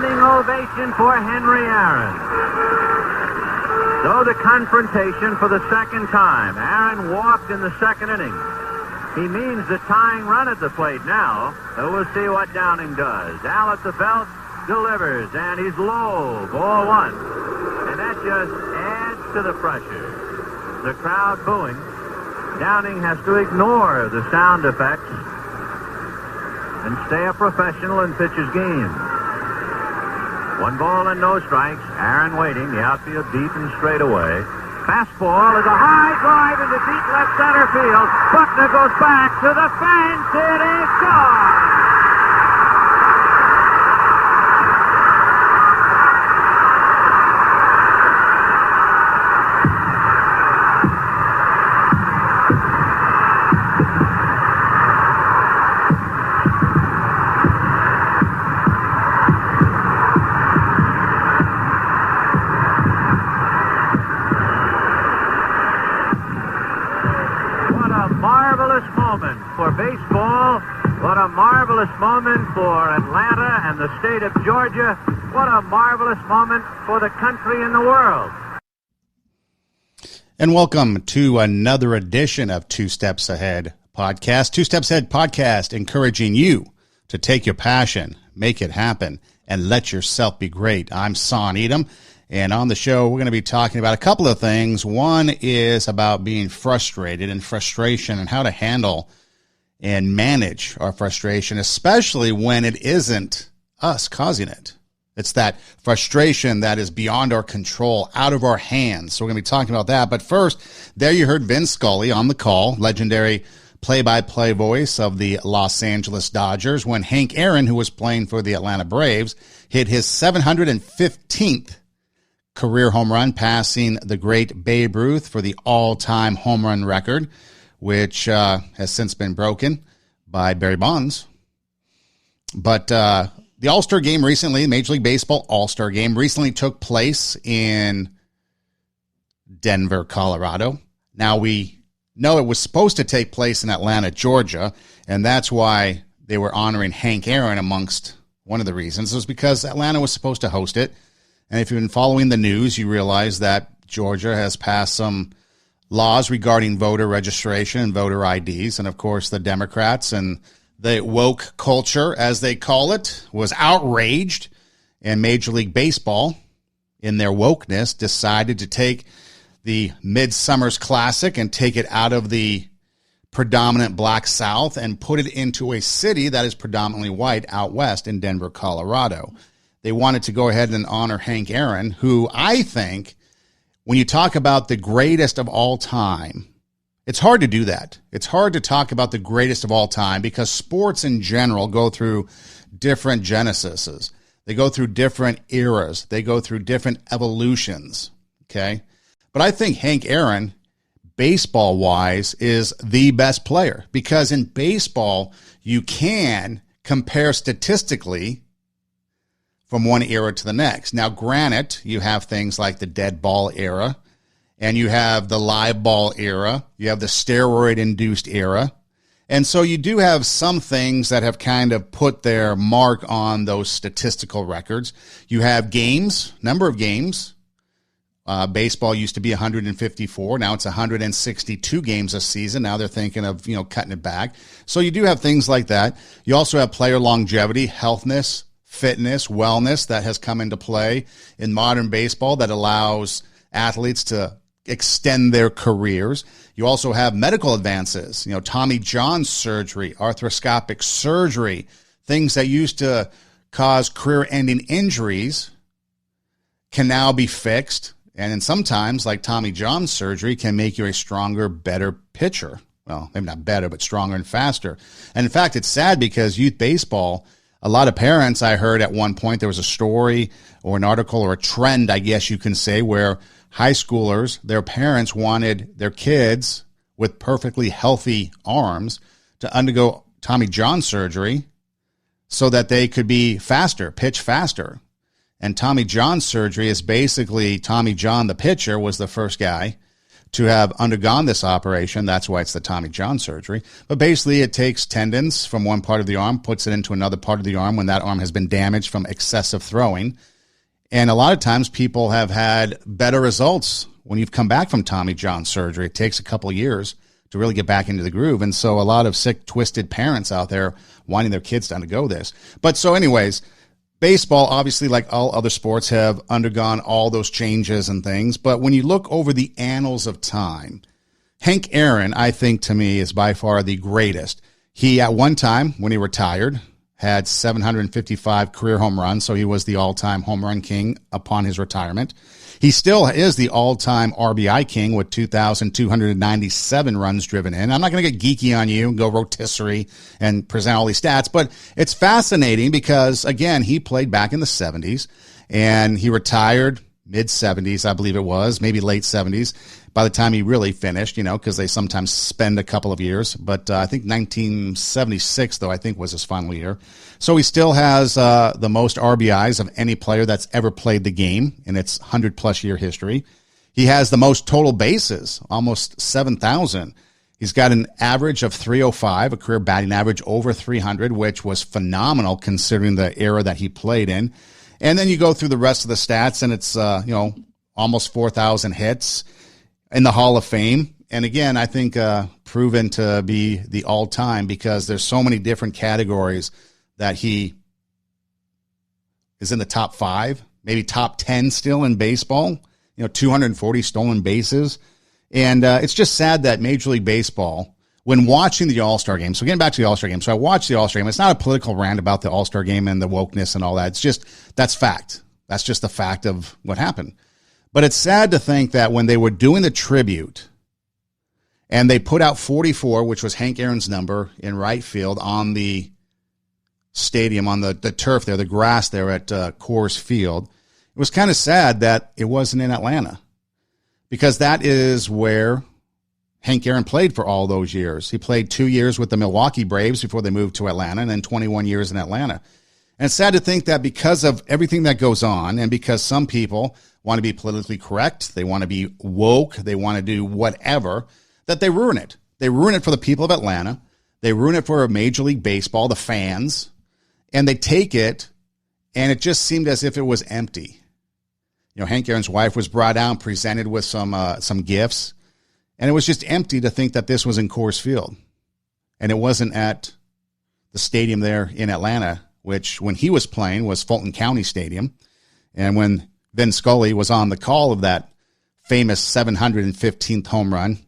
standing ovation for Henry Aaron. So the confrontation for the second time. Aaron walked in the second inning. He means the tying run at the plate now. So we'll see what Downing does. Al at the belt delivers, and he's low. Ball one. And that just adds to the pressure. The crowd booing. Downing has to ignore the sound effects and stay a professional and pitch his game. 1 ball and no strikes. Aaron waiting. The outfield deep and straight away. Fastball is a high drive into deep left center field. Buckner goes back to the fence. It is gone. For baseball, what a marvelous moment for Atlanta and the state of Georgia. What a marvelous moment for the country and the world. And welcome to another edition of Two Steps Ahead podcast. Two Steps Ahead podcast, encouraging you to take your passion, make it happen, and let yourself be great. I'm Son Edom. And on the show, we're going to be talking about a couple of things. One is about being frustrated and frustration and how to handle and manage our frustration, especially when it isn't us causing it. It's that frustration that is beyond our control, out of our hands. So we're going to be talking about that. But first, there you heard Vin Scully on the call, legendary play-by-play voice of the Los Angeles Dodgers, when Hank Aaron, who was playing for the Atlanta Braves, hit his 715th career home run, passing the great Babe Ruth for the all-time home run record, which has since been broken by Barry Bonds. But the All-Star Game recently, Major League Baseball All-Star Game, recently took place in Denver, Colorado. Now, we know it was supposed to take place in Atlanta, Georgia, and that's why they were honoring Hank Aaron amongst one of the reasons. It was because Atlanta was supposed to host it. And if you've been following the news, you realize that Georgia has passed some laws regarding voter registration and voter IDs. And, of course, the Democrats and the woke culture, as they call it, was outraged. And Major League Baseball, in their wokeness, decided to take the Midsummer's Classic and take it out of the predominant black South and put it into a city that is predominantly white out west in Denver, Colorado. They wanted to go ahead and honor Hank Aaron, who I think, when you talk about the greatest of all time, it's hard to do that. It's hard to talk about the greatest of all time because sports in general go through different genesis. They go through different eras. They go through different evolutions, okay? But I think Hank Aaron, baseball-wise, is the best player because in baseball, you can compare statistically from one era to the next. Now, granted, you have things like the dead ball era, and you have the live ball era, you have the steroid-induced era, and so you do have some things that have kind of put their mark on those statistical records. You have games, number of games. Baseball used to be 154. Now it's 162 games a season. Now they're thinking of, cutting it back. So you do have things like that. You also have player longevity, healthness, fitness, wellness that has come into play in modern baseball that allows athletes to extend their careers. You also have medical advances, Tommy John surgery, arthroscopic surgery, things that used to cause career-ending injuries can now be fixed. And then sometimes, like Tommy John surgery, can make you a stronger, better pitcher. Well, maybe not better, but stronger and faster. And in fact, it's sad because youth baseball, a lot of parents, I heard at one point, there was a story or an article or a trend, I guess you can say, where high schoolers, their parents wanted their kids with perfectly healthy arms to undergo Tommy John surgery so that they could be faster, pitch faster. And Tommy John surgery is basically Tommy John, the pitcher, was the first guy to have undergone this operation. That's why it's the Tommy John surgery. But basically, it takes tendons from one part of the arm, puts it into another part of the arm when that arm has been damaged from excessive throwing. And a lot of times people have had better results when you've come back from Tommy John surgery. It takes a couple of years to really get back into the groove. And so a lot of sick, twisted parents out there wanting their kids to undergo this. But so anyways, baseball, obviously, like all other sports, have undergone all those changes and things. But when you look over the annals of time, Hank Aaron, I think, to me, is by far the greatest. He, at one time, when he retired, had 755 career home runs, so he was the all-time home run king upon his retirement. He still is the all-time RBI king with 2,297 runs driven in. I'm not going to get geeky on you and go rotisserie and present all these stats, but it's fascinating because, again, he played back in the 70s, and he retired mid-70s, I believe it was, maybe late 70s, by the time he really finished, because they sometimes spend a couple of years. But I think 1976, though, I think was his final year. So he still has the most RBIs of any player that's ever played the game in its 100-plus year history. He has the most total bases, almost 7,000. He's got an average of 305, a career batting average over 300, which was phenomenal considering the era that he played in. And then you go through the rest of the stats, and it's, almost 4,000 hits in the Hall of Fame. And again, I think proven to be the all-time because there's so many different categories that he is in the top 5, maybe top 10 still in baseball, 240 stolen bases. And it's just sad that Major League Baseball, when watching the All-Star Game, so getting back to the All-Star Game, so I watched the All-Star Game. It's not a political rant about the All-Star Game and the wokeness and all that. It's just, that's fact. That's just the fact of what happened. But it's sad to think that when they were doing the tribute and they put out 44, which was Hank Aaron's number in right field on the stadium, on the turf there, the grass there at Coors Field, it was kind of sad that it wasn't in Atlanta because that is where Hank Aaron played for all those years. He played 2 years with the Milwaukee Braves before they moved to Atlanta and then 21 years in Atlanta. And it's sad to think that because of everything that goes on and because some people want to be politically correct, they want to be woke, they want to do whatever, that they ruin it. They ruin it for the people of Atlanta. They ruin it for Major League Baseball, the fans, and they take it, and it just seemed as if it was empty. Hank Aaron's wife was brought out, presented with some gifts, and it was just empty to think that this was in Coors Field. And it wasn't at the stadium there in Atlanta, which when he was playing was Fulton County Stadium. And when Vin Scully was on the call of that famous 715th home run,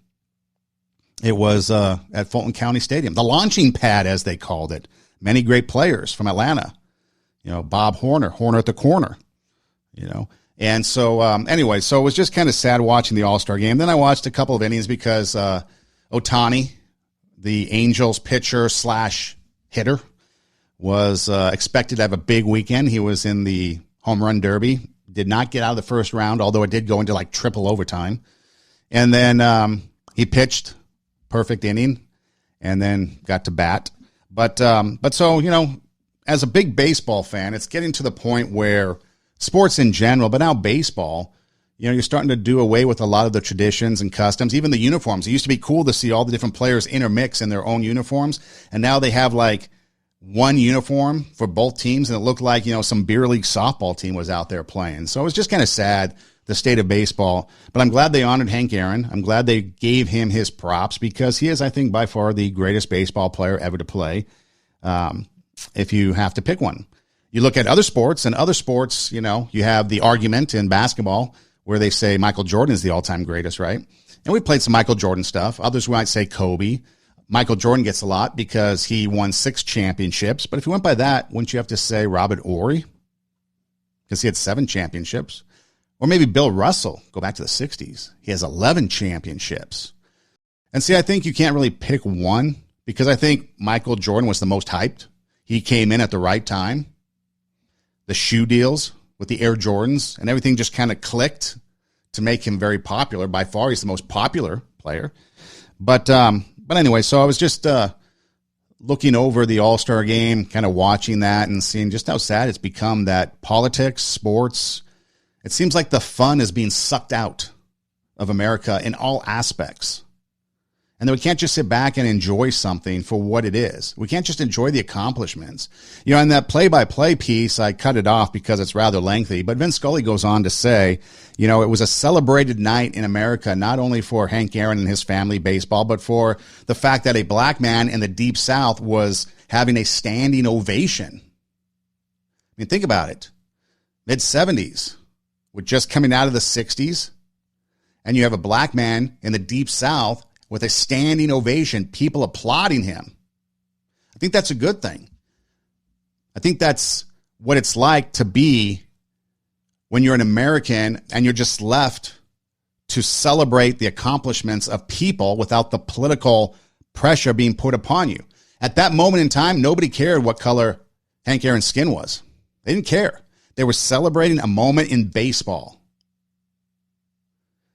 it was at Fulton County Stadium, the launching pad, as they called it. Many great players from Atlanta, Bob Horner at the corner, And so anyway, so it was just kind of sad watching the All-Star game. Then I watched a couple of innings because Ohtani, the Angels pitcher / hitter, was expected to have a big weekend. He was in the home run derby, did not get out of the first round, although it did go into like triple overtime. And then he pitched perfect inning and then got to bat. But so, as a big baseball fan, it's getting to the point where sports in general, but now baseball, you're starting to do away with a lot of the traditions and customs, even the uniforms. It used to be cool to see all the different players intermix in their own uniforms. And now they have like one uniform for both teams. And it looked like, some beer league softball team was out there playing. So it was just kind of sad, the state of baseball. But I'm glad they honored Hank Aaron. I'm glad they gave him his props because he is, I think, by far the greatest baseball player ever to play. If you have to pick one. You look at other sports, and other sports, you have the argument in basketball where they say Michael Jordan is the all-time greatest, right? And we played some Michael Jordan stuff. Others might say Kobe. Michael Jordan gets a lot because he won 6 championships. But if you went by that, wouldn't you have to say Robert Horry? Because he had 7 championships. Or maybe Bill Russell, go back to the 60s. He has 11 championships. And see, I think you can't really pick one because I think Michael Jordan was the most hyped. He came in at the right time. The shoe deals with the Air Jordans and everything just kind of clicked to make him very popular. By far, he's the most popular player. But anyway, so I was just looking over the All-Star game, kind of watching that and seeing just how sad it's become that politics, sports, it seems like the fun is being sucked out of America in all aspects. And then we can't just sit back and enjoy something for what it is. We can't just enjoy the accomplishments. You know, in that play-by-play piece, I cut it off because it's rather lengthy, but Vin Scully goes on to say, you know, it was a celebrated night in America, not only for Hank Aaron and his family baseball, but for the fact that a black man in the Deep South was having a standing ovation. I mean, think about it. Mid-70s, we're just coming out of the 60s, and you have a black man in the Deep South with a standing ovation, people applauding him. I think that's a good thing. I think that's what it's like to be when you're an American and you're just left to celebrate the accomplishments of people without the political pressure being put upon you. At that moment in time, nobody cared what color Hank Aaron's skin was. They didn't care. They were celebrating a moment in baseball.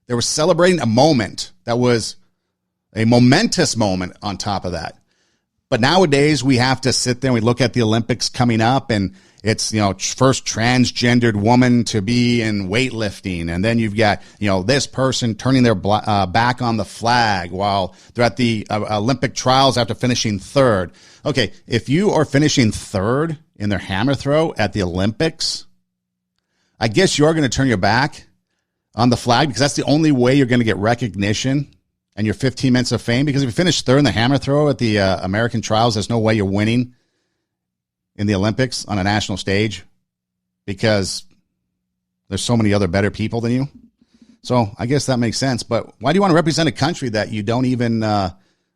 They were celebrating a moment that was a momentous moment on top of that. But nowadays we have to sit there and we look at the Olympics coming up, and it's, you know, first transgendered woman to be in weightlifting. And then you've got, you know, this person turning their back on the flag while they're at the Olympic trials after finishing third. Okay, if you are finishing third in their hammer throw at the Olympics, I guess you're going to turn your back on the flag because that's the only way you're going to get recognition and your 15 minutes of fame. Because if you finish third in the hammer throw at the American trials, there's no way you're winning in the Olympics on a national stage because there's so many other better people than you. So I guess that makes sense. But why do you want to represent a country that you don't even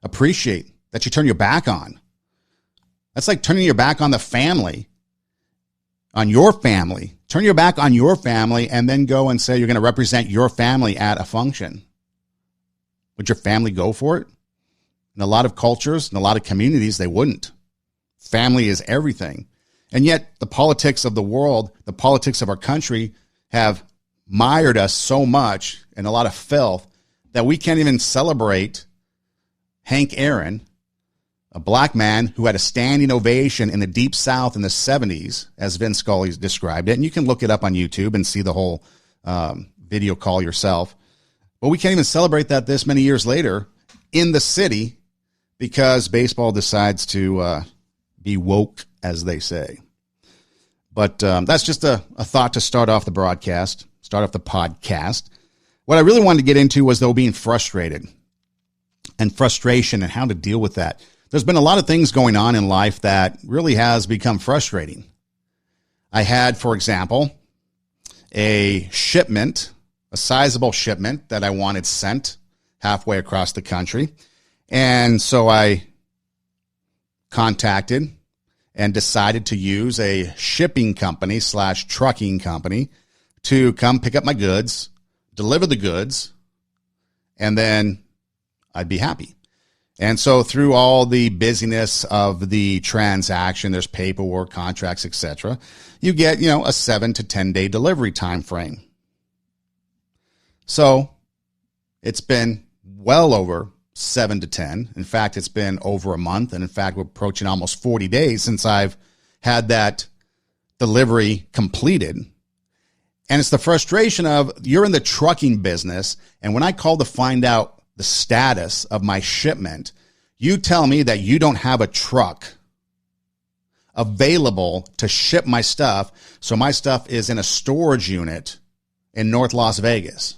appreciate, that you turn your back on? That's like turning your back on the family, on your family. Turn your back on your family and then go and say you're going to represent your family at a function. Would your family go for it? In a lot of cultures, in a lot of communities, they wouldn't. Family is everything. And yet the politics of the world, the politics of our country have mired us so much in a lot of filth that we can't even celebrate Hank Aaron, a black man who had a standing ovation in the Deep South in the 70s, as Vin Scully described it. And you can look it up on YouTube and see the whole video call yourself. But we can't even celebrate that this many years later in the city because baseball decides to be woke, as they say. But that's just a thought to start off the broadcast, start off the podcast. What I really wanted to get into was, though, being frustrated and frustration and how to deal with that. There's been a lot of things going on in life that really has become frustrating. I had, for example, a shipment, a sizable shipment that I wanted sent halfway across the country. And so I contacted and decided to use a shipping company / trucking company to come pick up my goods, deliver the goods, and then I'd be happy. And so through all the busyness of the transaction, there's paperwork, contracts, etc., you get, a 7 to 10 day delivery time frame. So it's been well over 7 to 10. In fact, it's been over a month. And in fact, we're approaching almost 40 days since I've had that delivery completed. And it's the frustration of, you're in the trucking business. And when I call to find out the status of my shipment, you tell me that you don't have a truck available to ship my stuff. So my stuff is in a storage unit in North Las Vegas.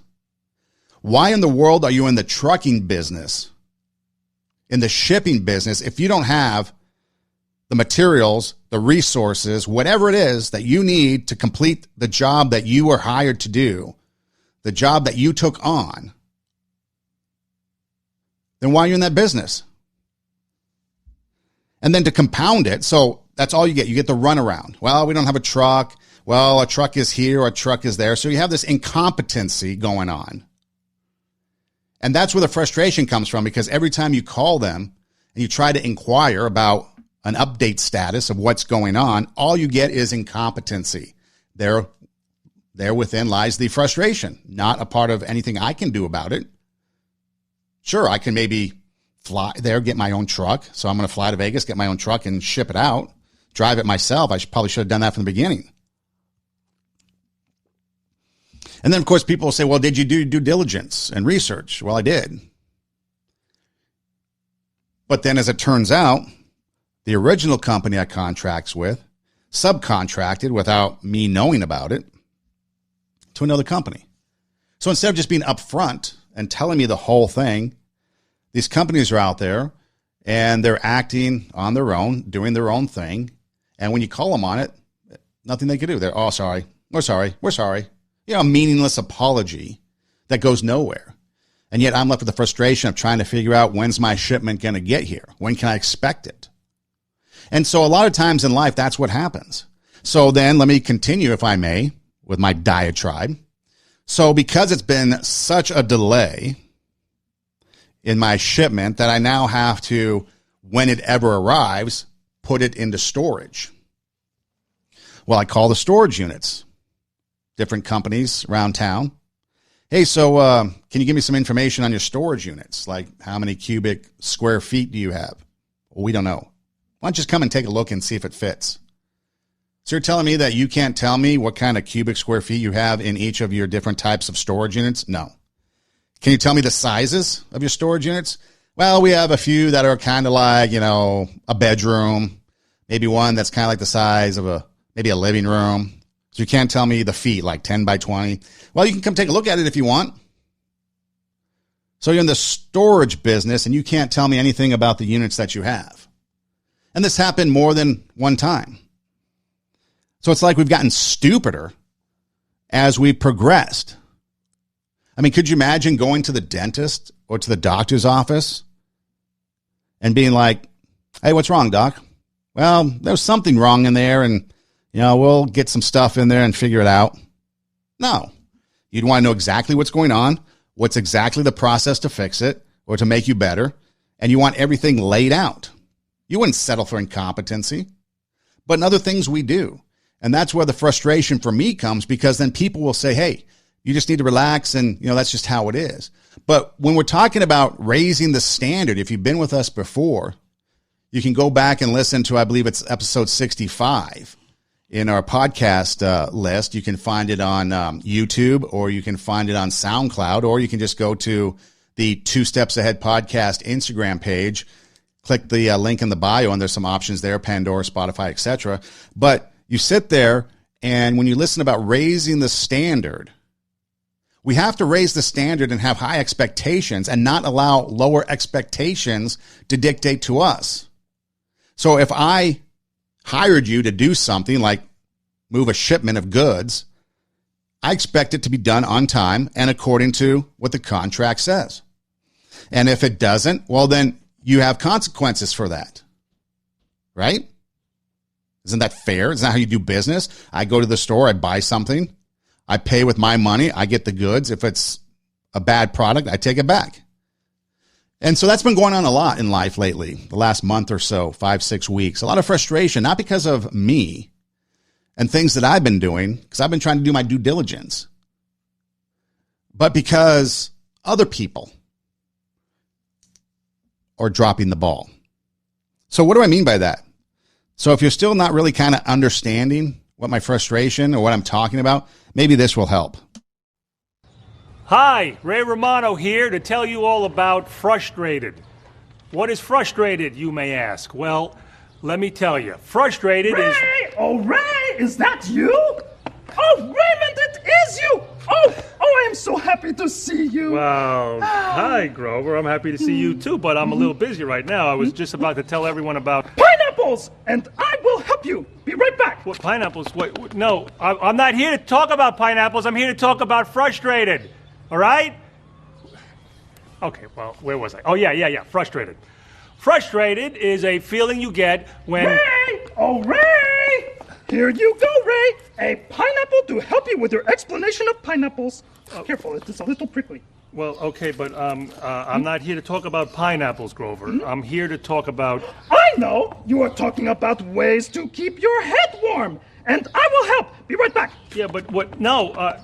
Why in the world are you in the trucking business, in the shipping business, if you don't have the materials, the resources, whatever it is that you need to complete the job that you were hired to do, the job that you took on? Then why are you in that business? And then to compound it, so that's all you get. You get the runaround. Well, we don't have a truck. Well, a truck is here or a truck is there. So you have this incompetency going on. And that's where the frustration comes from, because every time you call them and you try to inquire about an update status of what's going on, all you get is incompetency. There within lies the frustration, not a part of anything I can do about it. Sure, I can maybe fly there, get my own truck. So I'm going to fly to Vegas, get my own truck and ship it out, drive it myself. I probably should have done that from the beginning. And then, of course, people will say, well, did you do due diligence and research? Well, I did. But then as it turns out, the original company I contracts with subcontracted without me knowing about it to another company. So instead of just being upfront and telling me the whole thing, these companies are out there and they're acting on their own, doing their own thing. And when you call them on it, nothing they can do. They're, oh, sorry, we're sorry. You know, a meaningless apology that goes nowhere. And yet I'm left with the frustration of trying to figure out, when's my shipment going to get here? When can I expect it? And so a lot of times in life, that's what happens. So then let me continue, if I may, with my diatribe. So because it's been such a delay in my shipment that I now have to, when it ever arrives, put it into storage. Well, I call the storage units, different companies around town. Hey, so can you give me some information on your storage units? Like, how many cubic square feet do you have? Well, we don't know. Why don't you just come and take a look and see if it fits? So you're telling me that you can't tell me what kind of cubic square feet you have in each of your different types of storage units? No. Can you tell me the sizes of your storage units? Well, we have a few that are kind of like, you know, a bedroom, maybe one that's kind of like the size of maybe a living room. So you can't tell me the feet, like 10 by 20. Well, you can come take a look at it if you want. So you're in the storage business and you can't tell me anything about the units that you have. And this happened more than one time. So it's like we've gotten stupider as we progressed. I mean, could you imagine going to the dentist or to the doctor's office and being like, hey, what's wrong, doc? Well, there's something wrong in there and, you know, we'll get some stuff in there and figure it out. No. You'd want to know exactly what's going on, what's exactly the process to fix it or to make you better, and you want everything laid out. You wouldn't settle for incompetency. But in other things we do. And that's where the frustration for me comes, because then people will say, hey, you just need to relax and, you know, that's just how it is. But when we're talking about raising the standard, if you've been with us before, you can go back and listen to, I believe it's episode 65 in our podcast list. You can find it on YouTube, or you can find it on SoundCloud, or you can just go to the Two Steps Ahead podcast Instagram page, click the link in the bio, and there's some options there, Pandora, Spotify, etc. But you sit there, and when you listen about raising the standard, we have to raise the standard and have high expectations and not allow lower expectations to dictate to us. So if I hired you to do something like move a shipment of goods, I expect it to be done on time and according to what the contract says. And if it doesn't, well, then you have consequences for that, right? Isn't that fair? Isn't that how you do business? I go to the store, I buy something, I pay with my money, I get the goods. If it's a bad product, I take it back. And so that's been going on a lot in life lately, the last month or so, 5-6 weeks. A lot of frustration, not because of me and things that I've been doing, because I've been trying to do my due diligence, but because other people are dropping the ball. So what do I mean by that? So if you're still not really kind of understanding what my frustration or what I'm talking about, maybe this will help. Hi, Ray Romano here to tell you all about Frustrated. What is Frustrated, you may ask? Well, let me tell you. Frustrated is... Ray! Oh, Ray! Is that you? Oh, Raymond, it is you! Oh, I am so happy to see you. Well, hi, Grover. I'm happy to see you too, but I'm a little busy right now. I was just about to tell everyone about... Pineapples! And I will help you. Be right back. What, pineapples? Wait, no, I'm not here to talk about pineapples. I'm here to talk about Frustrated. All right? Okay, well, where was I? Oh, yeah, Frustrated. Frustrated is a feeling you get when... Ray! Oh, Ray! Here you go, Ray. A pineapple to help you with your explanation of pineapples. Careful, it's a little prickly. Well, okay, but I'm not here to talk about pineapples, Grover. I'm here to talk about... I know! You are talking about ways to keep your head warm. And I will help. Be right back. Yeah, but what... No,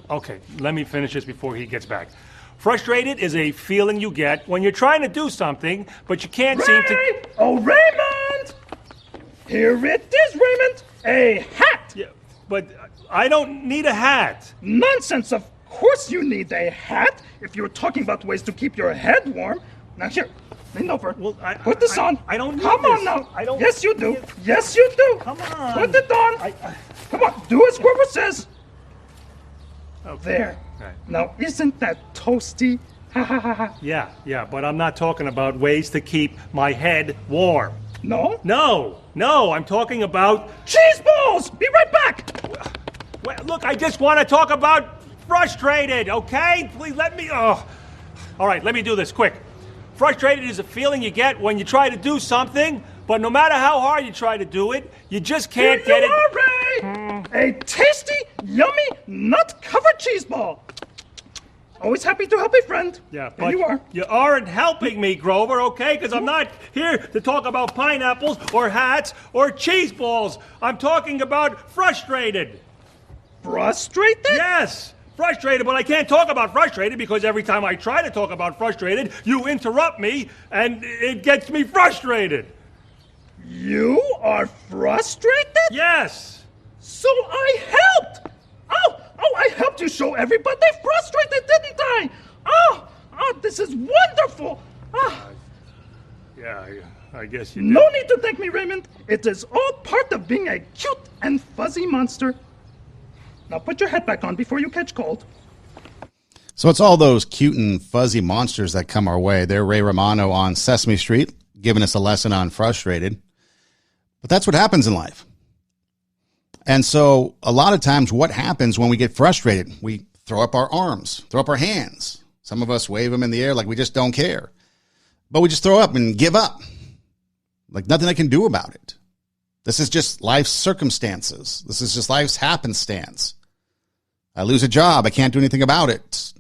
okay, let me finish this before he gets back. Frustrated is a feeling you get when you're trying to do something, but you can't seem to... Oh, Raymond! Here it is, Raymond! A hat! Yeah, but I don't need a hat. Nonsense! Of course you need a hat if you're talking about ways to keep your head warm. Now here, lean over. Well, Put this on. I don't need Come this. on now. I don't Yes, you do. need it. Yes, you do. Come on. Put it on. Come on, do as Grover says. Okay. There. Right. Now, isn't that toasty? Ha ha ha ha. Yeah, but I'm not talking about ways to keep my head warm. No? No, I'm talking about... Cheese balls! Be right back! Well, look, I just want to talk about frustrated, okay? Please let me... Oh. All right, let me do this, quick. Frustrated is a feeling you get when you try to do something, but no matter how hard you try to do it, you just can't Here get you it... are, Ray! A tasty, yummy, nut-covered cheese ball. Always happy to help a friend. Yeah, There but you are. you aren't helping me, Grover, okay? Because I'm not here to talk about pineapples or hats or cheese balls. I'm talking about frustrated. Frustrated? Yes, frustrated, but I can't talk about frustrated because every time I try to talk about frustrated, you interrupt me and it gets me frustrated. You are frustrated? Yes. So I helped! Oh, I helped you show everybody frustrated, didn't I? Oh, this is wonderful! Yeah, I guess you did. No need to thank me, Raymond. It is all part of being a cute and fuzzy monster. Now put your head back on before you catch cold. So it's all those cute and fuzzy monsters that come our way. They're Ray Romano on Sesame Street, giving us a lesson on frustrated. But that's what happens in life. And so a lot of times what happens when we get frustrated, we throw up our arms, throw up our hands. Some of us wave them in the air like we just don't care. But we just throw up and give up. Like nothing I can do about it. This is just life's circumstances. This is just life's happenstance. I lose a job. I can't do anything about it.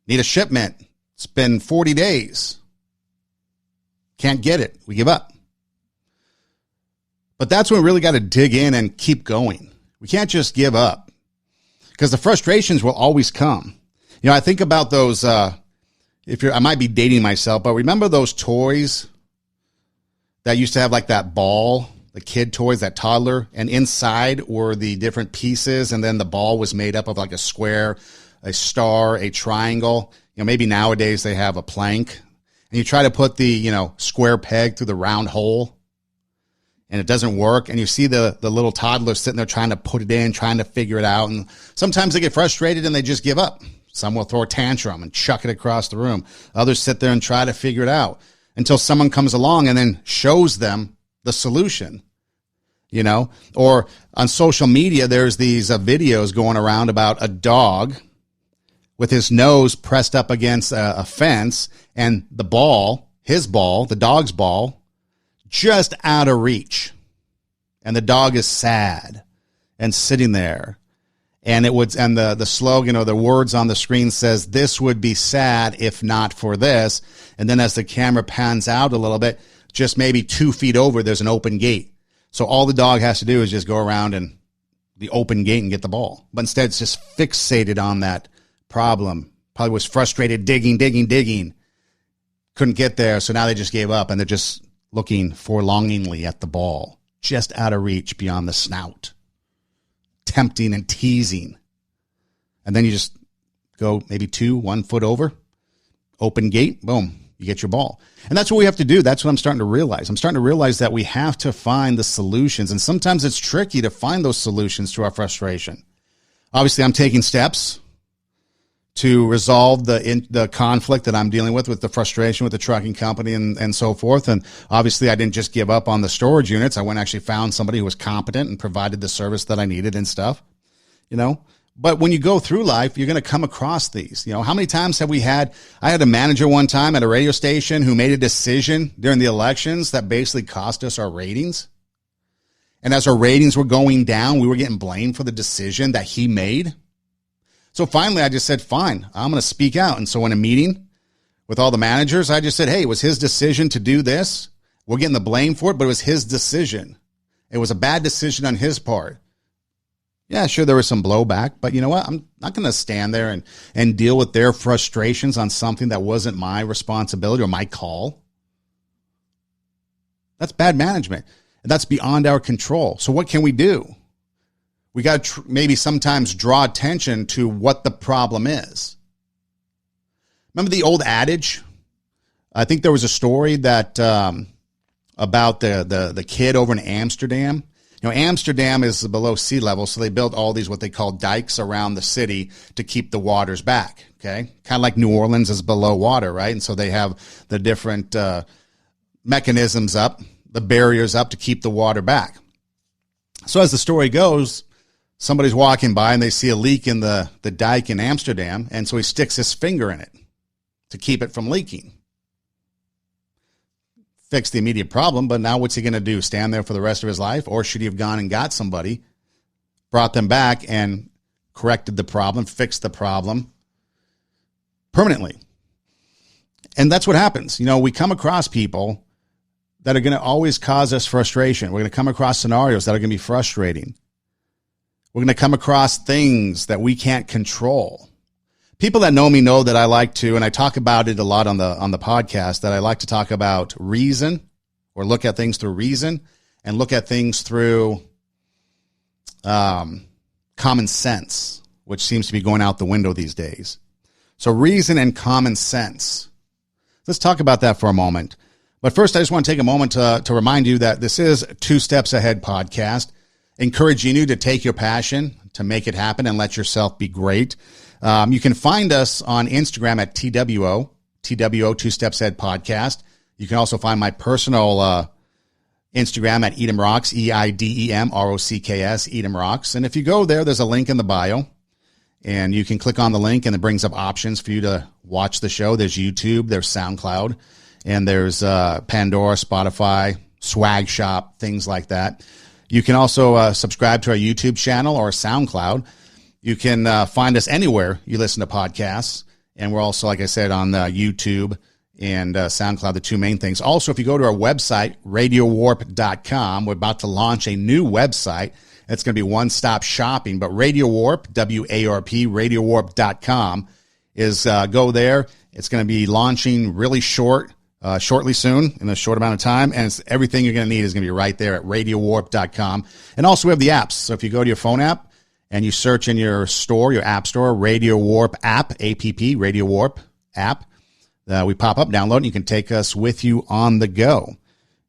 Need a shipment. It's been 40 days. Can't get it. We give up. But that's when we really got to dig in and keep going. We can't just give up because the frustrations will always come. You know, I think about those, I might be dating myself, but remember those toys that used to have like that ball, the kid toys, that toddler, and inside were the different pieces. And then the ball was made up of like a square, a star, a triangle. You know, maybe nowadays they have a plank and you try to put the, square peg through the round hole. And it doesn't work, and you see the little toddler sitting there trying to put it in, trying to figure it out, and sometimes they get frustrated and they just give up. Some will throw a tantrum and chuck it across the room. Others sit there and try to figure it out until someone comes along and then shows them the solution, Or on social media, there's these videos going around about a dog with his nose pressed up against a fence and the dog's ball, just out of reach. And the dog is sad and sitting there. And the slogan or the words on the screen says, "This would be sad if not for this." And then as the camera pans out a little bit, just maybe 2 feet over, there's an open gate. So all the dog has to do is just go around and the open gate and get the ball. But instead it's just fixated on that problem. Probably was frustrated, digging. Couldn't get there. So now they just gave up and they're just looking forlongingly at the ball, just out of reach beyond the snout, tempting and teasing. And then you just go maybe 1 foot over, open gate, boom, you get your ball. And that's what we have to do. That's what I'm starting to realize. I'm starting to realize that we have to find the solutions. And sometimes it's tricky to find those solutions to our frustration. Obviously, I'm taking steps to resolve the conflict that I'm dealing with the frustration with the trucking company and so forth. And obviously I didn't just give up on the storage units. I went and actually found somebody who was competent and provided the service that I needed and stuff, But when you go through life, you're going to come across these. How many times have I had a manager one time at a radio station who made a decision during the elections that basically cost us our ratings. And as our ratings were going down, we were getting blamed for the decision that he made. So finally, I just said, fine, I'm going to speak out. And so in a meeting with all the managers, I just said, hey, it was his decision to do this. We're getting the blame for it, but it was his decision. It was a bad decision on his part. Yeah, sure, there was some blowback, but you know what? I'm not going to stand there and deal with their frustrations on something that wasn't my responsibility or my call. That's bad management. And that's beyond our control. So what can we do? We got to maybe sometimes draw attention to what the problem is. Remember the old adage? I think there was a story that about the kid over in Amsterdam. Amsterdam is below sea level, so they built all these what they call dikes around the city to keep the waters back, okay? Kind of like New Orleans is below water, right? And so they have the different mechanisms up, the barriers up to keep the water back. So as the story goes, somebody's walking by and they see a leak in the dike in Amsterdam, and so he sticks his finger in it to keep it from leaking. Fix the immediate problem, but now what's he going to do? Stand there for the rest of his life? Or should he have gone and got somebody, brought them back, and corrected the problem, fixed the problem permanently? And that's what happens. We come across people that are going to always cause us frustration. We're going to come across scenarios that are going to be frustrating. We're going to come across things that we can't control. People that know me know that I like to, and I talk about it a lot on the podcast, that I like to talk about reason, or look at things through reason, and look at things through common sense, which seems to be going out the window these days. So reason and common sense. Let's talk about that for a moment. But first, I just want to take a moment to remind you that this is Two Steps Ahead podcast, encouraging you to take your passion, to make it happen, and let yourself be great. You can find us on Instagram at TWO, Two Steps Ahead podcast. You can also find my personal Instagram at Edom Rocks, EIDEMROCKS, Edom Rocks. And if you go there, there's a link in the bio, and you can click on the link, and it brings up options for you to watch the show. There's YouTube, there's SoundCloud, and there's Pandora, Spotify, Swag Shop, things like that. You can also subscribe to our YouTube channel or SoundCloud. You can find us anywhere you listen to podcasts. And we're also, like I said, on YouTube and SoundCloud, the two main things. Also, if you go to our website, radiowarp.com, we're about to launch a new website. It's going to be one-stop shopping. But Radio Warp, W-A-R-P, radiowarp.com is go there. It's going to be launching really shortly soon, in a short amount of time. And it's, everything you're going to need is going to be right there at radiowarp.com. And also we have the apps. So if you go to your phone app, and you search in your store, your app store, Radio Warp app, A-P-P, Radio Warp app, we pop up, download, and you can take us with you on the go.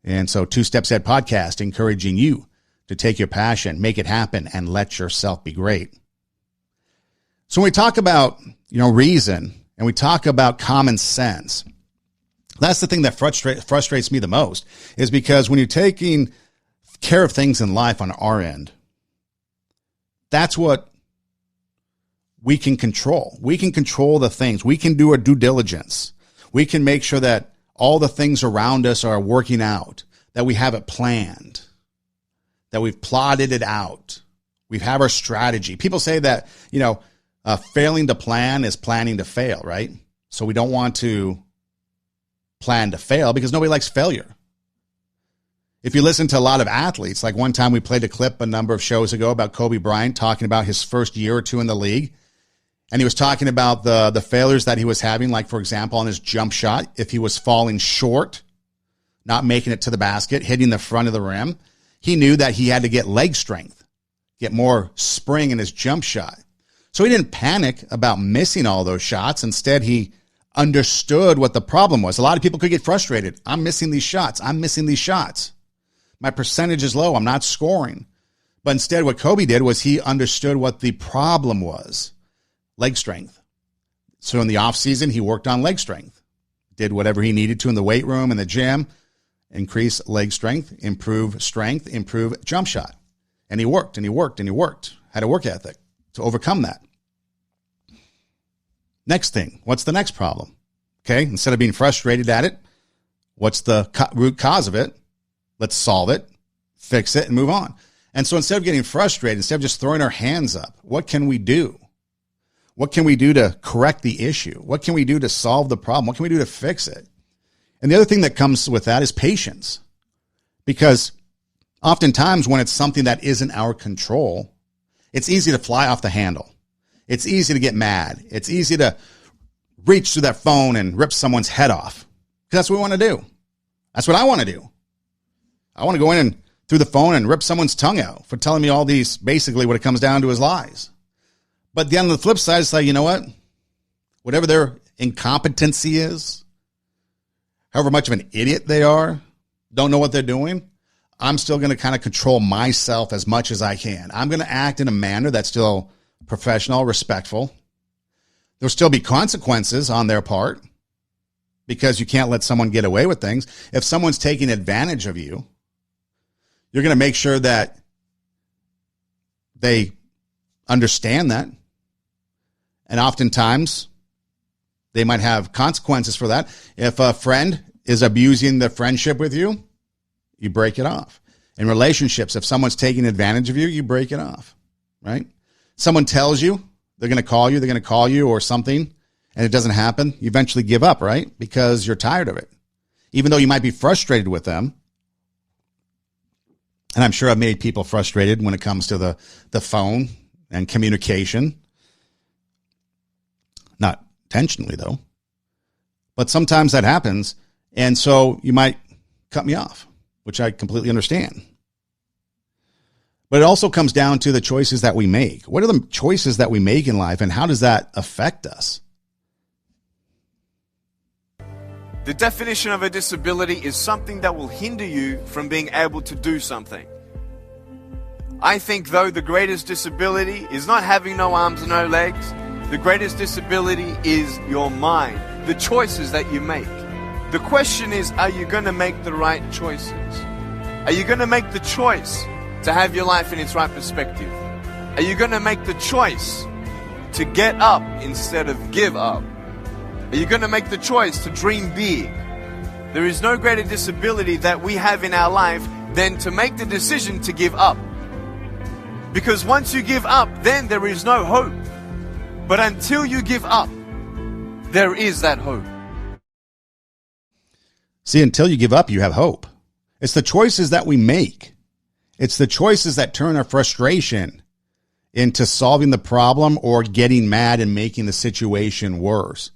And so Two Steps Ahead podcast, encouraging you to take your passion, make it happen, and let yourself be great. So when we talk about, reason, and we talk about common sense, that's the thing that frustrates me the most, is because when you're taking care of things in life on our end, that's what we can control. We can control the things. We can do our due diligence. We can make sure that all the things around us are working out, that we have it planned, that we've plotted it out. We have our strategy. People say that, failing to plan is planning to fail, right? So we don't want to plan to fail because nobody likes failure. If you listen to a lot of athletes, like one time we played a clip a number of shows ago about Kobe Bryant talking about his first year or two in the league. And he was talking about the failures that he was having, like, for example, on his jump shot, if he was falling short, not making it to the basket, hitting the front of the rim, he knew that he had to get leg strength, get more spring in his jump shot. So he didn't panic about missing all those shots. Instead, he understood what the problem was. A lot of people could get frustrated. I'm missing these shots. My percentage is low. I'm not scoring. But instead, what Kobe did was he understood what the problem was. Leg strength. So in the off season, he worked on leg strength, did whatever he needed to in the weight room, in the gym, increase leg strength, improve jump shot. And he worked, had a work ethic to overcome that. Next thing, what's the next problem? Okay, instead of being frustrated at it, what's the root cause of it? Let's solve it, fix it, and move on. And so instead of getting frustrated, instead of just throwing our hands up, what can we do? What can we do to correct the issue? What can we do to solve the problem? What can we do to fix it? And the other thing that comes with that is patience. Because oftentimes when it's something that isn't our control, it's easy to fly off the handle. It's easy to get mad. It's easy to reach through that phone and rip someone's head off. Because that's what we want to do. That's what I want to do. I want to go in and through the phone and rip someone's tongue out for telling me all these, basically what it comes down to is lies. But then on the flip side, it's like, you know what? Whatever their incompetency is, however much of an idiot they are, don't know what they're doing, I'm still going to kind of control myself as much as I can. I'm going to act in a manner that's still professional, respectful. There'll still be consequences on their part because you can't let someone get away with things. If someone's taking advantage of you, you're going to make sure that they understand that. And oftentimes, they might have consequences for that. If a friend is abusing the friendship with you, you break it off. In relationships, if someone's taking advantage of you, you break it off, right? Someone tells you they're going to call you or something, and it doesn't happen, you eventually give up, right? Because you're tired of it. Even though you might be frustrated with them, and I'm sure I've made people frustrated when it comes to the phone and communication. Not intentionally, though. But sometimes that happens, and so you might cut me off, which I completely understand. But it also comes down to the choices that we make. What are the choices that we make in life, and how does that affect us? The definition of a disability is something that will hinder you from being able to do something. I think, though, the greatest disability is not having no arms and no legs. The greatest disability is your mind, the choices that you make. The question is, are you going to make the right choices? Are you going to make the choice to have your life in its right perspective? Are you going to make the choice to get up instead of give up? Are you going to make the choice to dream big? There is no greater disability that we have in our life than to make the decision to give up. Because once you give up, then there is no hope. But until you give up, there is that hope. See, until you give up, you have hope. It's the choices that we make. It's the choices that turn our frustration into solving the problem or getting mad and making the situation worse.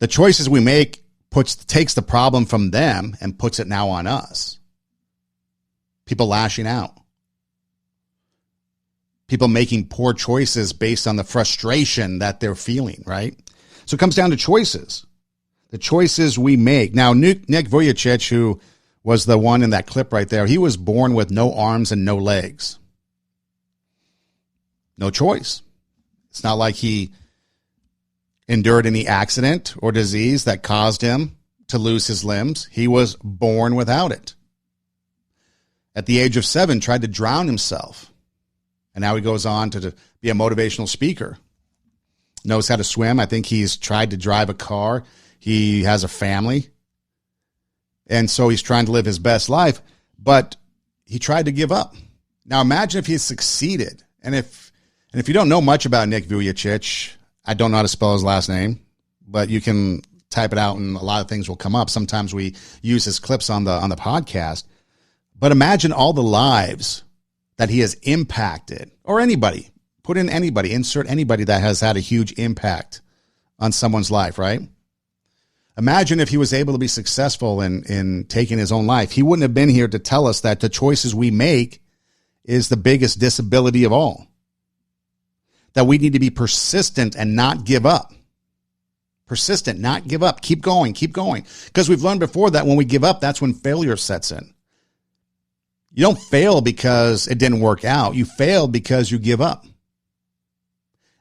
The choices we make takes the problem from them and puts it now on us. People lashing out. People making poor choices based on the frustration that they're feeling, right? So it comes down to choices. The choices we make. Now, Nick Vujicic, who was the one in that clip right there, he was born with no arms and no legs. No choice. It's not like he endured any accident or disease that caused him to lose his limbs. He was born without it. At the age of 7, tried to drown himself. And now he goes on to be a motivational speaker. Knows how to swim. I think he's tried to drive a car. He has a family. And so he's trying to live his best life. But he tried to give up. Now imagine if he had succeeded. And if you don't know much about Nick Vujicic, I don't know how to spell his last name, but you can type it out and a lot of things will come up. Sometimes we use his clips on the podcast. But imagine all the lives that he has impacted, or anybody, put in anybody, insert anybody that has had a huge impact on someone's life, right? Imagine if he was able to be successful in taking his own life. He wouldn't have been here to tell us that the choices we make is the biggest disability of all. That we need to be persistent and not give up. Persistent, not give up. Keep going, keep going. Because we've learned before that when we give up, that's when failure sets in. You don't fail because it didn't work out. You fail because you give up.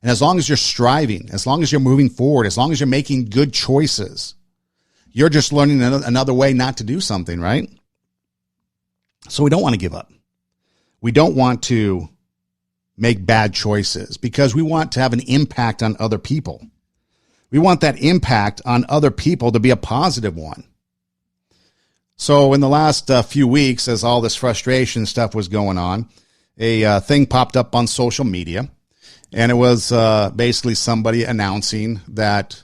And as long as you're striving, as long as you're moving forward, as long as you're making good choices, you're just learning another way not to do something, right? So we don't want to give up. We don't want to make bad choices because we want to have an impact on other people. We want that impact on other people to be a positive one. So in the last few weeks, as all this frustration stuff was going on, a thing popped up on social media, and it was basically somebody announcing that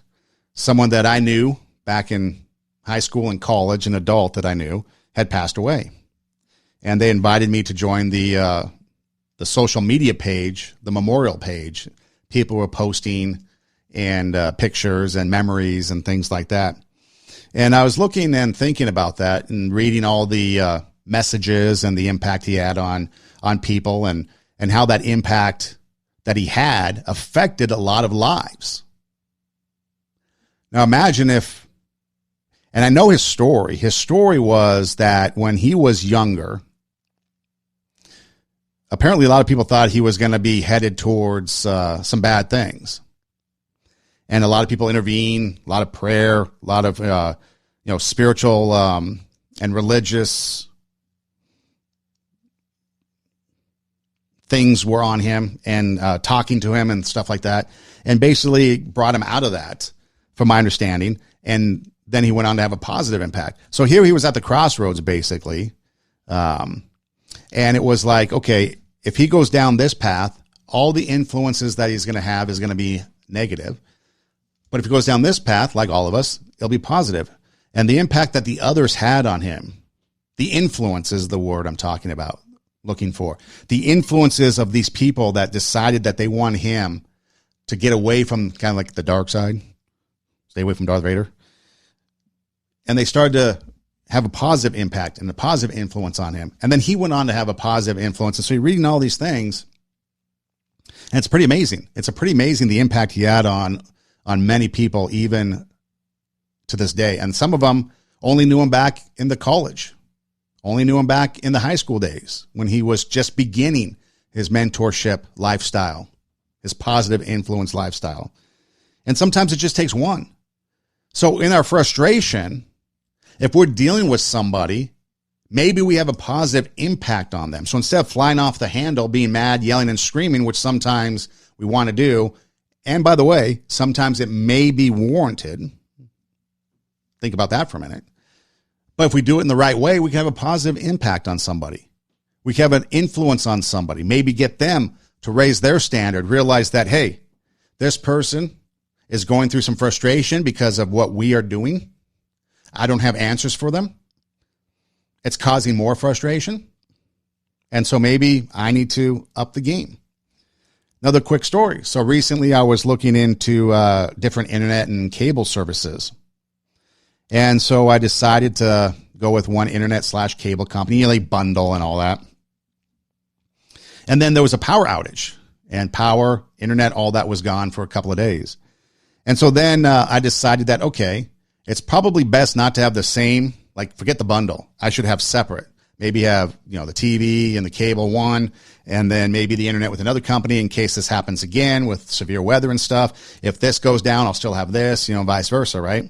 someone that I knew back in high school and college, an adult that I knew, had passed away. And they invited me to join the social media page, the memorial page. People were posting and pictures and memories and things like that. And I was looking and thinking about that and reading all the messages and the impact he had on people, and how that impact that he had affected a lot of lives. Now imagine if, and I know his story. His story was that when he was younger, apparently a lot of people thought he was going to be headed towards some bad things. And a lot of people intervene, a lot of prayer, a lot of spiritual and religious things were on him, and talking to him and stuff like that, and basically brought him out of that, from my understanding. And then he went on to have a positive impact. So here he was at the crossroads, basically. And it was like, okay, if he goes down this path, all the influences that he's going to have is going to be negative. But if he goes down this path, like all of us, it'll be positive. And the impact that the others had on him, the influence is the word I'm talking about, looking for. The influences of these people that decided that they want him to get away from kind of like the dark side, stay away from Darth Vader. And they started to have a positive impact and a positive influence on him. And then he went on to have a positive influence. And so you're reading all these things, and it's pretty amazing. It's pretty amazing the impact he had on many people, even to this day. And some of them only knew him back in the college, only knew him back in the high school days when he was just beginning his mentorship lifestyle, his positive influence lifestyle. And sometimes it just takes one. So in our frustration, if we're dealing with somebody, maybe we have a positive impact on them. So instead of flying off the handle, being mad, yelling, and screaming, which sometimes we want to do, and by the way, sometimes it may be warranted. Think about that for a minute. But if we do it in the right way, we can have a positive impact on somebody. We can have an influence on somebody, maybe get them to raise their standard, realize that, hey, this person is going through some frustration because of what we are doing. I don't have answers for them. It's causing more frustration. And so maybe I need to up the game. Another quick story. So recently I was looking into different internet and cable services. And so I decided to go with one internet/cable company, a bundle and all that. And then there was a power outage, and power, internet, all that was gone for a couple of days. And so then I decided that, okay, it's probably best not to have the same, like forget the bundle. I should have separate. Maybe have, the TV and the cable one, and then maybe the internet with another company in case this happens again with severe weather and stuff. If this goes down, I'll still have this, vice versa, right?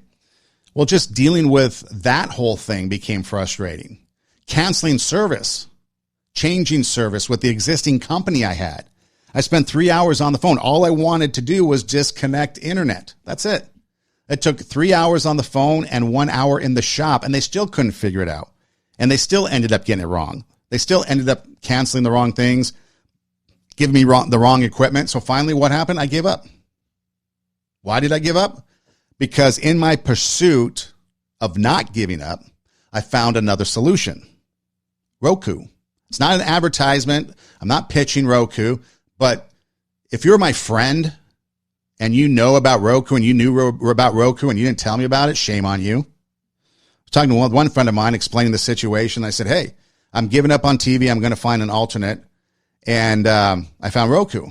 Well, just dealing with that whole thing became frustrating. Canceling service, changing service with the existing company I had. I spent 3 hours on the phone. All I wanted to do was just connect internet. That's it. It took 3 hours on the phone and 1 hour in the shop, and they still couldn't figure it out. And they still ended up getting it wrong. They still ended up canceling the wrong things, giving me the wrong equipment. So finally, what happened? I gave up. Why did I give up? Because in my pursuit of not giving up, I found another solution. Roku. It's not an advertisement. I'm not pitching Roku. But if you're my friend and you know about Roku and you knew about Roku and you didn't tell me about it, shame on you. I was talking to one friend of mine explaining the situation. I said, hey, I'm giving up on TV. I'm going to find an alternate. And I found Roku.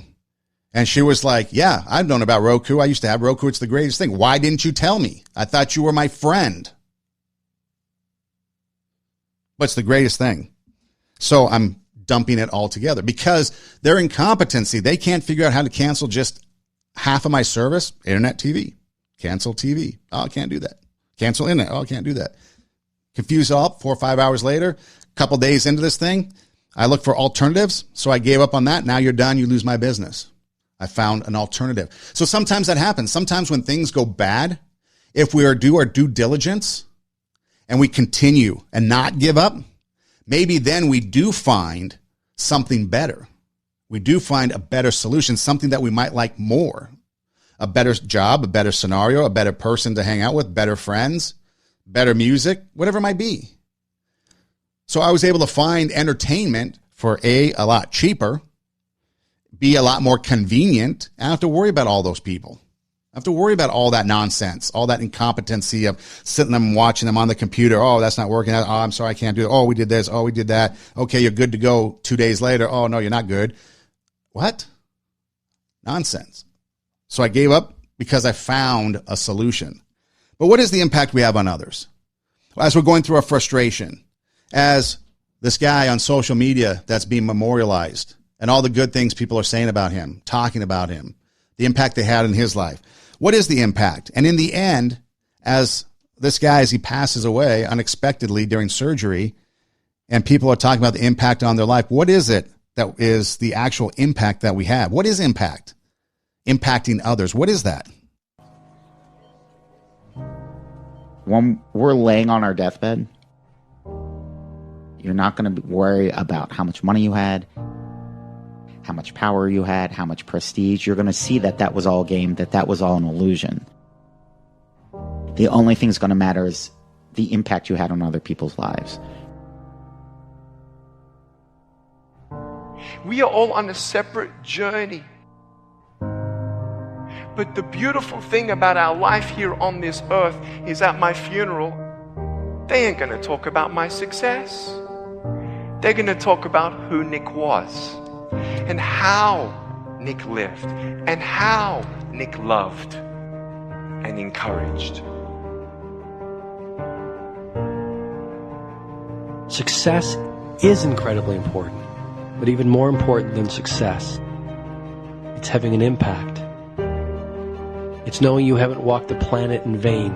And she was like, yeah, I've known about Roku. I used to have Roku. It's the greatest thing. Why didn't you tell me? I thought you were my friend. But it's the greatest thing. So I'm dumping it all together because their incompetency, they can't figure out how to cancel just half of my service. Internet TV. Cancel TV. Oh, I can't do that. Cancel internet. Oh, I can't do that. Confused all 4 or 5 hours later, a couple days into this thing, I look for alternatives. So I gave up on that. Now you're done. You lose my business. I found an alternative. So sometimes that happens. Sometimes when things go bad, if we do our due diligence and we continue and not give up, maybe then we do find something better. We do find a better solution, something that we might like more, a better job, a better scenario, a better person to hang out with, better friends, better music, whatever it might be. So I was able to find entertainment for a lot cheaper, be a lot more convenient. I don't have to worry about all those people. I have to worry about all that nonsense, all that incompetency of sitting them and watching them on the computer. Oh, that's not working. Oh, I'm sorry, I can't do it. Oh, we did this. Oh, we did that. Okay, you're good to go 2 days later. Oh, no, you're not good. What? Nonsense. So I gave up because I found a solution. But what is the impact we have on others? As we're going through our frustration, as this guy on social media that's being memorialized, and all the good things people are saying about him, talking about him, the impact they had in his life. What is the impact? And in the end, as this guy, as he passes away unexpectedly during surgery, and people are talking about the impact on their life, what is it that is the actual impact that we have? What is impact? Impacting others. What is that? When we're laying on our deathbed, you're not going to worry about how much money you had, how much power you had, how much prestige. You're going to see that that was all game, that was all an illusion. The only thing that's going to matter is the impact you had on other people's lives. We are all on a separate journey. But the beautiful thing about our life here on this earth is at my funeral, they ain't going to talk about my success. They're going to talk about who Nick was and how Nick lived and how Nick loved and encouraged. Success is incredibly important, but even more important than success, it's having an impact. It's knowing you haven't walked the planet in vain.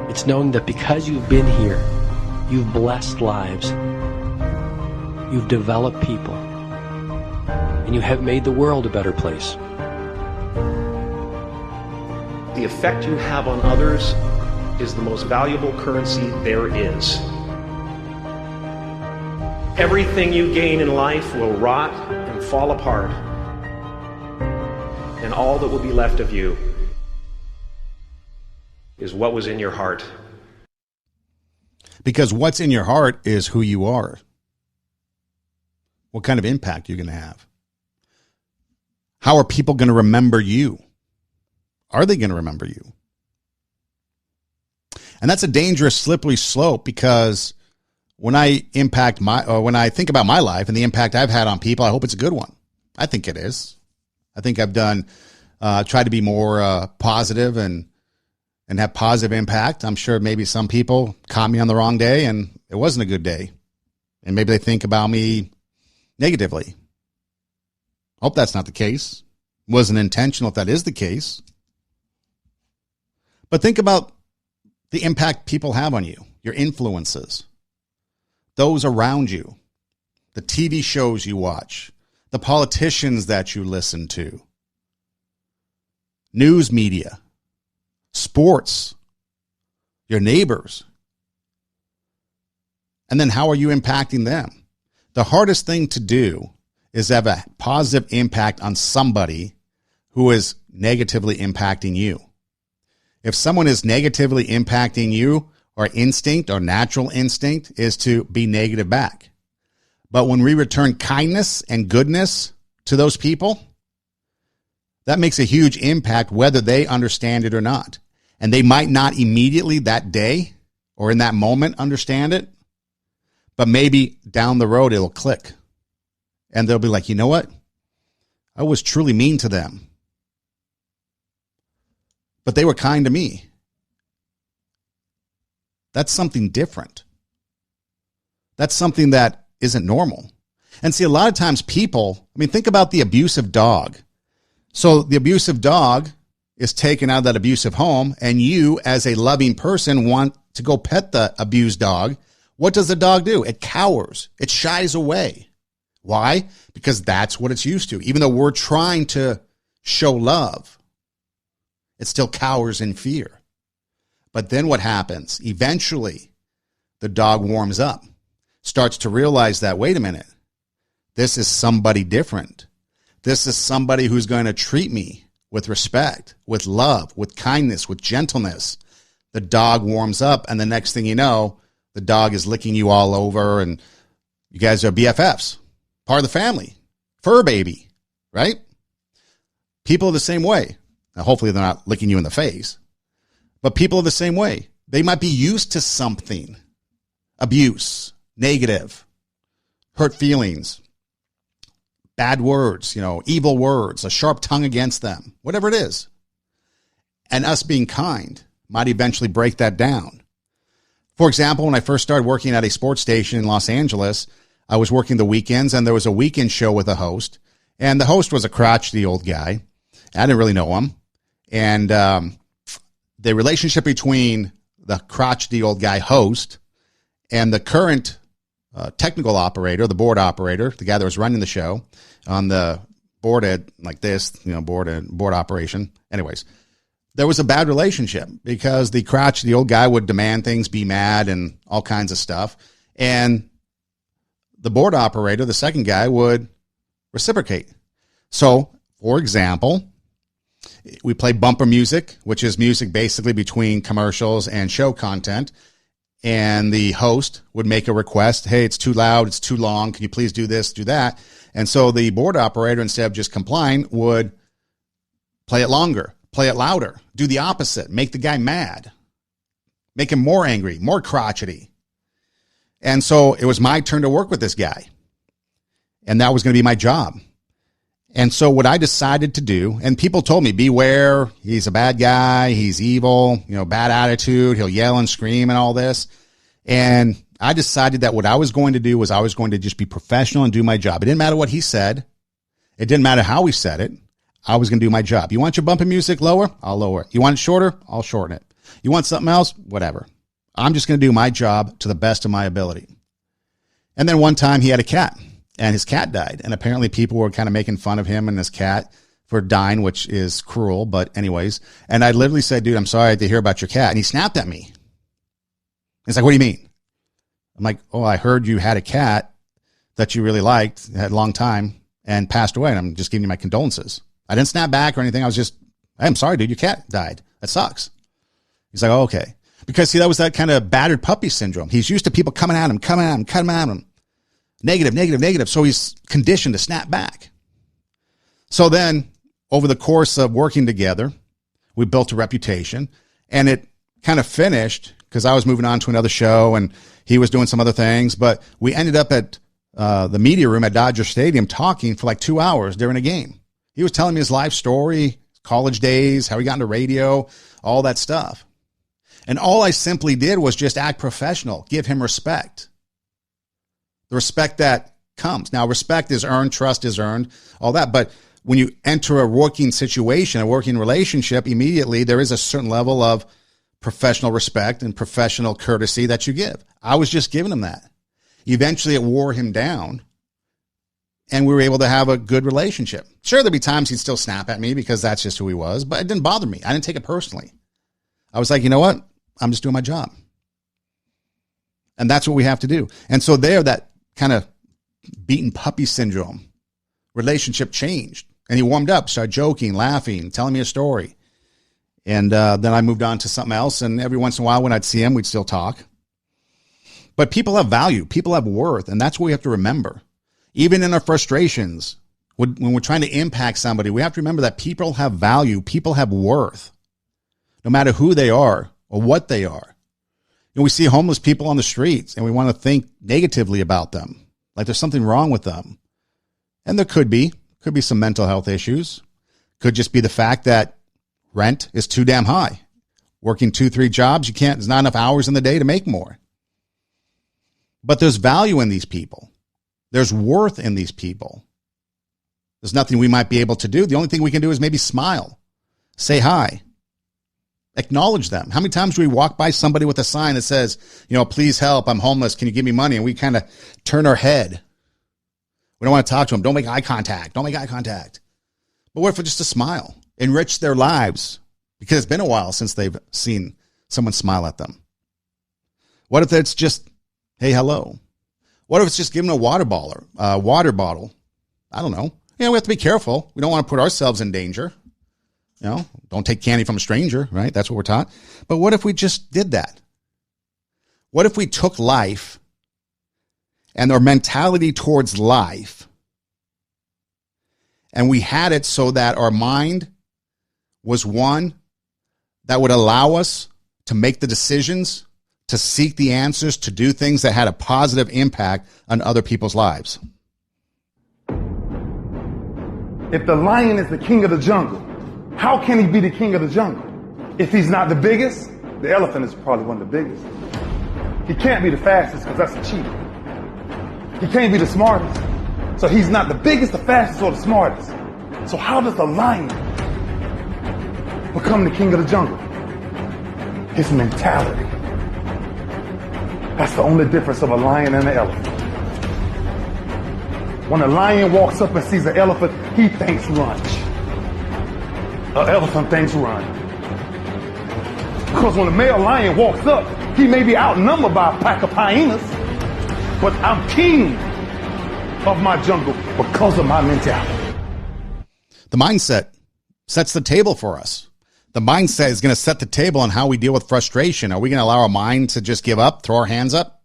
It's knowing that because you've been here, you've blessed lives, you've developed people, and you have made the world a better place. The effect you have on others is the most valuable currency there is. Everything you gain in life will rot and fall apart, and all that will be left of you is what was in your heart. Because what's in your heart is who you are. What kind of impact you're going to have. How are people going to remember you? Are they going to remember you? And that's a dangerous, slippery slope, because when I think about my life and the impact I've had on people, I hope it's a good one. I think it is. I think I've tried to be more positive and have positive impact. I'm sure maybe some people caught me on the wrong day and it wasn't a good day. And maybe they think about me negatively. I hope that's not the case. It wasn't intentional if that is the case. But think about the impact people have on you, your influences, those around you, the TV shows you watch, the politicians that you listen to, news media, sports, your neighbors. And then how are you impacting them? The hardest thing to do is have a positive impact on somebody who is negatively impacting you. If someone is negatively impacting you, our instinct, our natural instinct is to be negative back. But when we return kindness and goodness to those people, that makes a huge impact whether they understand it or not. And they might not immediately that day or in that moment understand it, but maybe down the road it'll click. And they'll be like, you know what? I was truly mean to them, but they were kind to me. That's something different. That's something that isn't normal. And see, a lot of times people, think about the abusive dog. So the abusive dog is taken out of that abusive home, and you, as a loving person, want to go pet the abused dog. What does the dog do? It cowers. It shies away. Why? Because that's what it's used to. Even though we're trying to show love, it still cowers in fear. But then what happens? Eventually, the dog warms up, starts to realize that, wait a minute, this is somebody different. This is somebody who's going to treat me with respect, with love, with kindness, with gentleness. The dog warms up, and the next thing you know, the dog is licking you all over, and you guys are BFFs, part of the family, fur baby, right? People are the same way. Now, hopefully they're not licking you in the face. But people are the same way. They might be used to something. Abuse, negative, hurt feelings, bad words, evil words, a sharp tongue against them, whatever it is. And us being kind might eventually break that down. For example, when I first started working at a sports station in Los Angeles, I was working the weekends, and there was a weekend show with a host. And the host was a crotchety old guy. I didn't really know him. And the relationship between the crotchety old guy host and the current technical operator, the board operator, the guy that was running the show on the board like this, board operation. Anyways, there was a bad relationship because the crotchety old guy would demand things, be mad, and all kinds of stuff. And the board operator, the second guy, would reciprocate. So, for example, we play bumper music, which is music basically between commercials and show content. And the host would make a request. Hey, it's too loud. It's too long. Can you please do this, do that? And so the board operator, instead of just complying, would play it longer, play it louder, do the opposite, make the guy mad, make him more angry, more crotchety. And so it was my turn to work with this guy. And that was going to be my job. And so what I decided to do, and people told me, beware, he's a bad guy, he's evil, bad attitude, he'll yell and scream and all this. And I decided that what I was going to do was I was going to just be professional and do my job. It didn't matter what he said. It didn't matter how he said it. I was going to do my job. You want your bumping music lower? I'll lower it. You want it shorter? I'll shorten it. You want something else? Whatever. I'm just going to do my job to the best of my ability. And then one time he had a cat. And his cat died. And apparently people were kind of making fun of him and his cat for dying, which is cruel. But anyways, and I literally said, dude, I'm sorry to hear about your cat. And he snapped at me. He's like, what do you mean? I'm like, oh, I heard you had a cat that you really liked, had a long time, and passed away. And I'm just giving you my condolences. I didn't snap back or anything. I was just, I'm sorry, dude, your cat died. That sucks. He's like, oh, okay. Because see, that was that kind of battered puppy syndrome. He's used to people coming at him. Negative. So he's conditioned to snap back. So then over the course of working together, we built a reputation, and it kind of finished because I was moving on to another show and he was doing some other things. But we ended up at the media room at Dodger Stadium talking for like 2 hours during a game. He was telling me his life story, college days, how he got into radio, all that stuff. And all I simply did was just act professional, give him respect. The respect that comes. Now, respect is earned, trust is earned, all that. But when you enter a working situation, a working relationship, immediately there is a certain level of professional respect and professional courtesy that you give. I was just giving him that. Eventually, it wore him down, and we were able to have a good relationship. Sure, there'd be times he'd still snap at me because that's just who he was, but it didn't bother me. I didn't take it personally. I was like, you know what? I'm just doing my job. And that's what we have to do. And so there, that kind of beaten puppy syndrome relationship changed, and he warmed up, started joking, laughing, telling me a story. And then I moved on to something else. And every once in a while when I'd see him, we'd still talk. But people have value. People have worth. And that's what we have to remember. Even in our frustrations, when we're trying to impact somebody, we have to remember that people have value. People have worth, no matter who they are or what they are. And we see homeless people on the streets and we want to think negatively about them, like there's something wrong with them. And there could be some mental health issues. Could just be the fact that rent is too damn high. Working 2-3 jobs, there's not enough hours in the day to make more. But there's value in these people. There's worth in these people. There's nothing we might be able to do. The only thing we can do is maybe smile, say hi. Acknowledge them. How many times do we walk by somebody with a sign that says, please help, I'm homeless, can you give me money? And we kind of turn our head. We don't want to talk to them. Don't make eye contact. But what if it's just a smile? Enrich their lives, because it's been a while since they've seen someone smile at them. What if it's just, hey, hello? What if it's just giving a water bottle? I don't know. We have to be careful. We don't want to put ourselves in danger. Don't take candy from a stranger, right? That's what we're taught. But what if we just did that? What if we took life and our mentality towards life, and we had it so that our mind was one that would allow us to make the decisions, to seek the answers, to do things that had a positive impact on other people's lives. If the lion is the king of the jungle, how can he be the king of the jungle? If he's not the biggest, the elephant is probably one of the biggest. He can't be the fastest because that's a cheetah. He can't be the smartest. So he's not the biggest, the fastest, or the smartest. So how does the lion become the king of the jungle? His mentality. That's the only difference of a lion and an elephant. When a lion walks up and sees an elephant, he thinks lunch. An elephant thinks run. Because when a male lion walks up, he may be outnumbered by a pack of hyenas, but I'm king of my jungle because of my mentality. The mindset sets the table for us. The mindset is going to set the table on how we deal with frustration. Are we going to allow our mind to just give up, throw our hands up,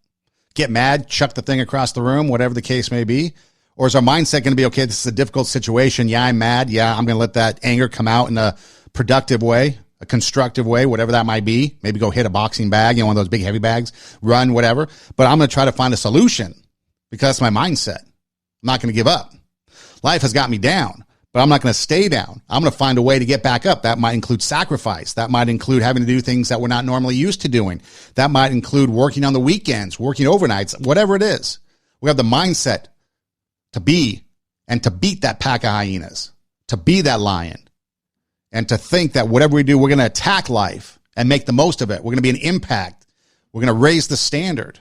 get mad, chuck the thing across the room, whatever the case may be? Or is our mindset going to be, okay, this is a difficult situation. Yeah, I'm mad. Yeah, I'm going to let that anger come out in a productive way, a constructive way, whatever that might be. Maybe go hit a boxing bag, one of those big heavy bags, run, whatever. But I'm going to try to find a solution because that's my mindset. I'm not going to give up. Life has got me down, but I'm not going to stay down. I'm going to find a way to get back up. That might include sacrifice. That might include having to do things that we're not normally used to doing. That might include working on the weekends, working overnights, whatever it is. We have the mindset to be and to beat that pack of hyenas, to be that lion, and to think that whatever we do, we're going to attack life and make the most of it. We're going to be an impact. We're going to raise the standard.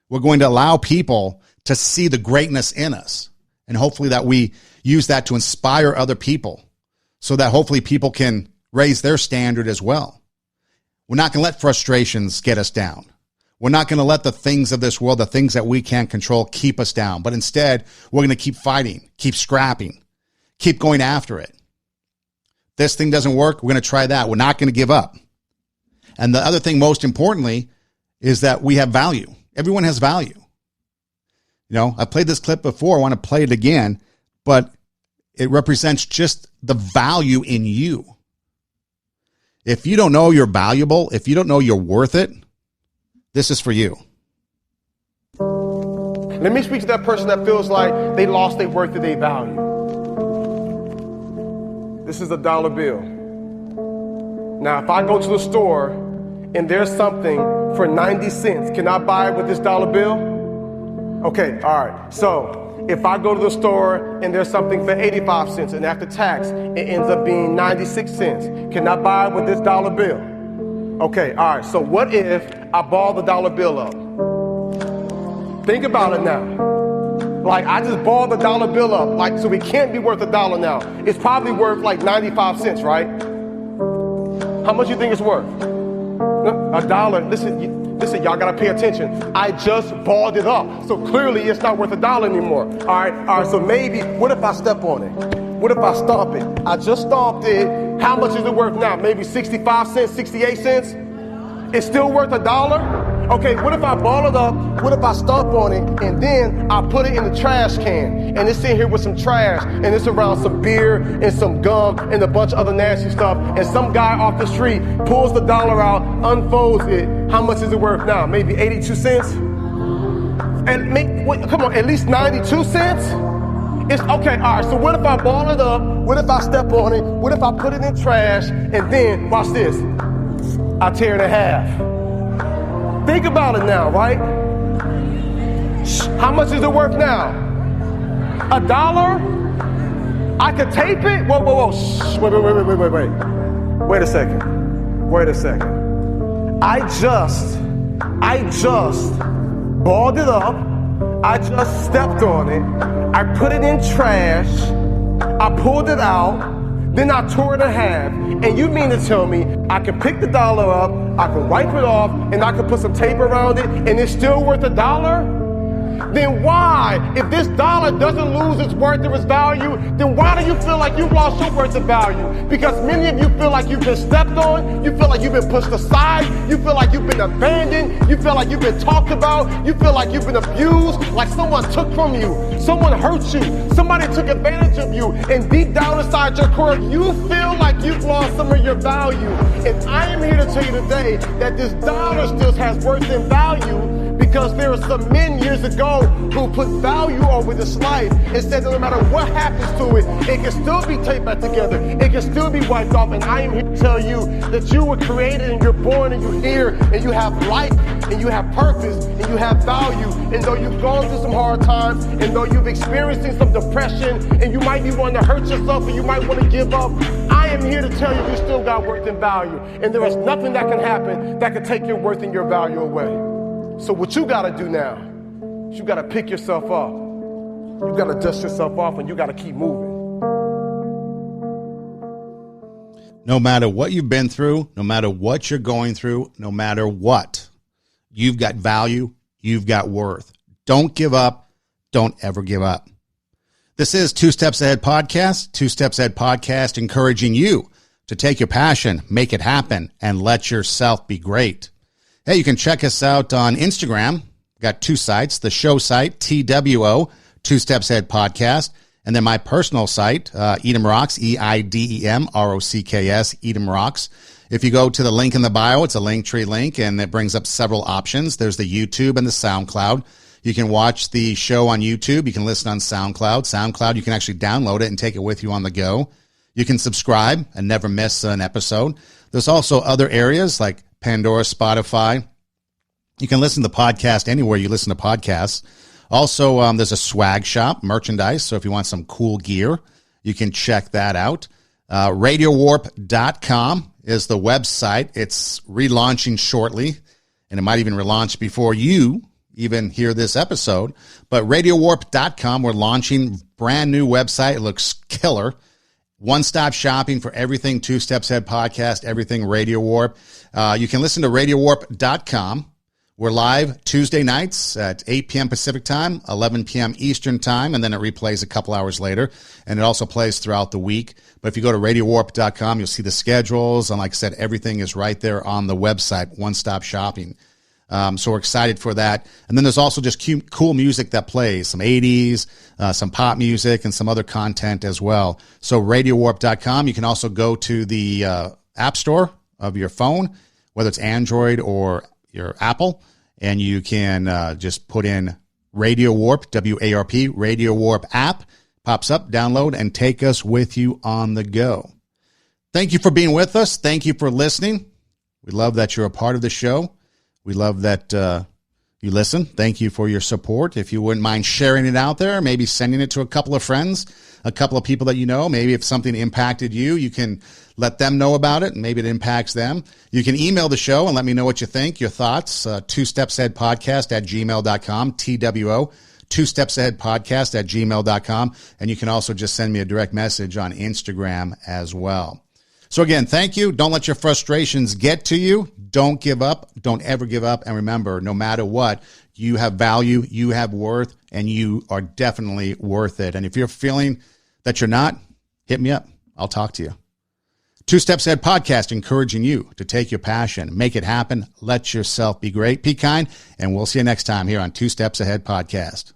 We're going to allow people to see the greatness in us. And hopefully that we use that to inspire other people so that hopefully people can raise their standard as well. We're not going to let frustrations get us down. We're not going to let the things of this world, the things that we can't control, keep us down. But instead, we're going to keep fighting, keep scrapping, keep going after it. This thing doesn't work, we're going to try that. We're not going to give up. And the other thing, most importantly, is that we have value. Everyone has value. I played this clip before. I want to play it again, but it represents just the value in you. If you don't know you're valuable, if you don't know you're worth it, this is for you. Let me speak to that person that feels like they lost their worth and their value. This is a dollar bill. Now, if I go to the store and there's something for 90 cents, can I buy it with this dollar bill? Okay, all right. So if I go to the store and there's something for 85 cents and after tax, it ends up being 96 cents, can I buy it with this dollar bill? Okay, all right. So what if I ball the dollar bill up? Think about it now. Like, I just balled the dollar bill up, so it can't be worth $1 now. It's probably worth like 95 cents, right? How much do you think it's worth? $1. Listen, y'all gotta pay attention. I just balled it up, so clearly it's not worth $1 anymore. All right. So maybe, what if I step on it? What if I stomp it? I just stomped it. How much is it worth now? Maybe 65 cents, 68 cents? It's still worth $1? Okay, what if I ball it up? What if I stomp on it and then I put it in the trash can and it's in here with some trash and it's around some beer and some gum and a bunch of other nasty stuff and some guy off the street pulls the dollar out, unfolds it. How much is it worth now? Maybe 82 cents? And come on, at least 92 cents? It's okay, all right, so what if I ball it up? What if I step on it? What if I put it in trash and then, watch this, I tear it in half? Think about it now, right? How much is it worth now? $1? I could tape it? Whoa. Shh. Wait. Wait a second. I just balled it up. I just stepped on it. I put it in trash. I pulled it out. Then I tore it in half. And you mean to tell me I can pick the dollar up, I can wipe it off, and I can put some tape around it, and it's still worth $1? then why, if this dollar doesn't lose its worth or its value, then why do you feel like you've lost your worth and value? Because many of you feel like you've been stepped on, you feel like you've been pushed aside, you feel like you've been abandoned, you feel like you've been talked about, you feel like you've been abused, like someone took from you, someone hurt you, somebody took advantage of you, and deep down inside your core, you feel like you've lost some of your value. And I am here to tell you today that this dollar still has worth and value, because there were some men years ago who put value over this life and said that no matter what happens to it, it can still be taped back together, it can still be wiped off. And I am here to tell you that you were created and you're born and you're here and you have life and you have purpose and you have value. And though you've gone through some hard times and though you've experienced some depression and you might be wanting to hurt yourself and you might want to give up, I am here to tell you still got worth and value. And there is nothing that can happen that can take your worth and your value away. So what you got to do now is you got to pick yourself up. You got to dust yourself off and you got to keep moving. No matter what you've been through, no matter what you're going through, no matter what, you've got value, you've got worth. Don't give up. Don't ever give up. This is Two Steps Ahead Podcast. Two Steps Ahead Podcast, encouraging you to take your passion, make it happen, and let yourself be great. Hey, you can check us out on Instagram. We've got two sites, the show site, TWO, Two Steps Ahead Podcast, and then my personal site, Edom Rocks, EIDEMROCKS, Edom Rocks. If you go to the link in the bio, it's a Linktree link, and it brings up several options. There's the YouTube and the SoundCloud. You can watch the show on YouTube. You can listen on SoundCloud. SoundCloud, you can actually download it and take it with you on the go. You can subscribe and never miss an episode. There's also other areas like Pandora, Spotify. You can listen to the podcast anywhere you listen to podcasts. Also, there's a swag shop, merchandise. So if you want some cool gear, you can check that out. RadioWarp.com is the website. It's relaunching shortly, and it might even relaunch before you even hear this episode. But RadioWarp.com, we're launching brand new website. It looks killer. One-stop shopping for everything Two Steps Ahead Podcast, everything Radio Warp. You can listen to RadioWarp.com. We're live Tuesday nights at 8 p.m. Pacific time, 11 p.m. Eastern time, and then it replays a couple hours later. And it also plays throughout the week. But if you go to RadioWarp.com, you'll see the schedules. And like I said, everything is right there on the website, one-stop shopping. So we're excited for that. And then there's also just cool music that plays, some 80s, some pop music, and some other content as well. So RadioWarp.com. You can also go to the App Store of your phone, whether it's Android or your Apple, and you can just put in Radio Warp, W-A-R-P, Radio Warp app, pops up, download, and take us with you on the go. Thank you for being with us. Thank you for listening. We love that you're a part of the show. We love that you listen. Thank you for your support. If you wouldn't mind sharing it out there, maybe sending it to a couple of friends, a couple of people that you know. Maybe if something impacted you, you can let them know about it, and maybe it impacts them. You can email the show and let me know what you think, your thoughts. twostepsaheadpodcast@gmail.com, TWO, twostepsaheadpodcast@gmail.com. And you can also just send me a direct message on Instagram as well. So again, thank you. Don't let your frustrations get to you. Don't give up. Don't ever give up. And remember, no matter what, you have value, you have worth, and you are definitely worth it. And if you're feeling that you're not, hit me up. I'll talk to you. Two Steps Ahead Podcast, encouraging you to take your passion, make it happen, let yourself be great, be kind, and we'll see you next time here on Two Steps Ahead Podcast.